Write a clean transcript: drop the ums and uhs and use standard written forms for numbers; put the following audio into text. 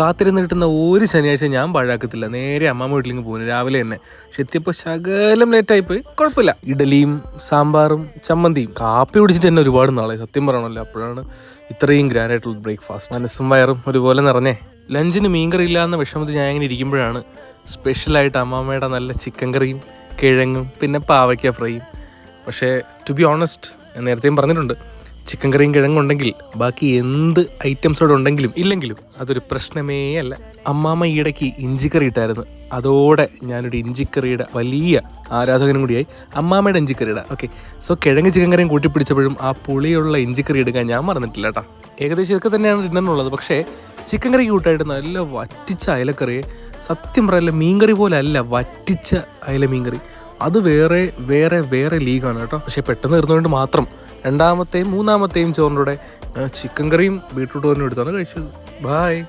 കാത്തിരുന്ന് കിട്ടുന്ന ഒരു ശനിയാഴ്ച ഞാൻ പാഴാക്കത്തില്ല. നേരെ അമ്മാമ്മ വീട്ടിലേക്ക് പോകുന്നു രാവിലെ തന്നെ. പക്ഷെ എത്തിയപ്പോൾ ശകലം ലേറ്റായിപ്പോയി, കുഴപ്പമില്ല. ഇഡലിയും സാമ്പാറും ചമ്മന്തിയും കാപ്പി കുടിച്ചിട്ട് തന്നെ ഒരുപാട് നാളെ, സത്യം പറയണമല്ലോ. അപ്പോഴാണ് ഇത്രയും ഗ്രാൻഡ് ആയിട്ടുള്ള ബ്രേക്ക്ഫാസ്റ്റ്. മനസ്സും വയറും ഒരുപോലെ നിറഞ്ഞേ. ലഞ്ചിന് മീൻകറി ഇല്ലാന്ന വിഷമത്തിൽ ഞാൻ ഇങ്ങനെ ഇരിക്കുമ്പോഴാണ് സ്പെഷ്യലായിട്ട് അമ്മാമ്മയുടെ നല്ല ചിക്കൻ കറിയും കിഴങ്ങും പിന്നെ പാവയ്ക്ക ഫ്രൈയും. പക്ഷേ ടു ബി ഓണസ്റ്റ്, ഞാൻ നേരത്തെയും പറഞ്ഞിട്ടുണ്ട്, ചിക്കൻ കറിയും കിഴങ്ങുണ്ടെങ്കിൽ ബാക്കി എന്ത് ഐറ്റംസോടെ ഉണ്ടെങ്കിലും ഇല്ലെങ്കിലും അതൊരു പ്രശ്നമേ അല്ല. അമ്മാമ്മ ഈയിടയ്ക്ക് ഇഞ്ചിക്കറി ഇട്ടായിരുന്നു. അതോടെ ഞാനൊരു ഇഞ്ചിക്കറിയുടെ വലിയ ആരാധകനും കൂടിയായി. അമ്മാമ്മയുടെ ഇഞ്ചിക്കറിയുടെ ഓക്കെ. സോ കിഴങ്ങ് ചിക്കൻ കറിയും കൂട്ടിപ്പിടിച്ചപ്പോഴും ആ പുളിയുള്ള ഇഞ്ചിക്കറി എടുക്കാൻ ഞാൻ മറന്നിട്ടില്ല കേട്ടോ. ഏകദേശം ഇതൊക്കെ തന്നെയാണ് ഡിന്നറിനുള്ളത്. പക്ഷേ ചിക്കൻ കറി കൂട്ടായിട്ട് നല്ല വറ്റിച്ച അയലക്കറിയെ, സത്യം പറയല്ല മീൻകറി പോലെ അല്ല, വറ്റിച്ച അയല മീൻകറി, അത് വേറെ വേറെ വേറെ ലീഗാണ് കേട്ടോ. പക്ഷേ പെട്ടെന്ന് തീർന്നുകൊണ്ട് മാത്രം രണ്ടാമത്തെയും മൂന്നാമത്തെയും ചോറിൻ്റെ കൂടെ ചിക്കൻ കറിയും ബീട്രൂട്ട് തോരനും എടുത്താണ് കഴിച്ചത്. ബായ്.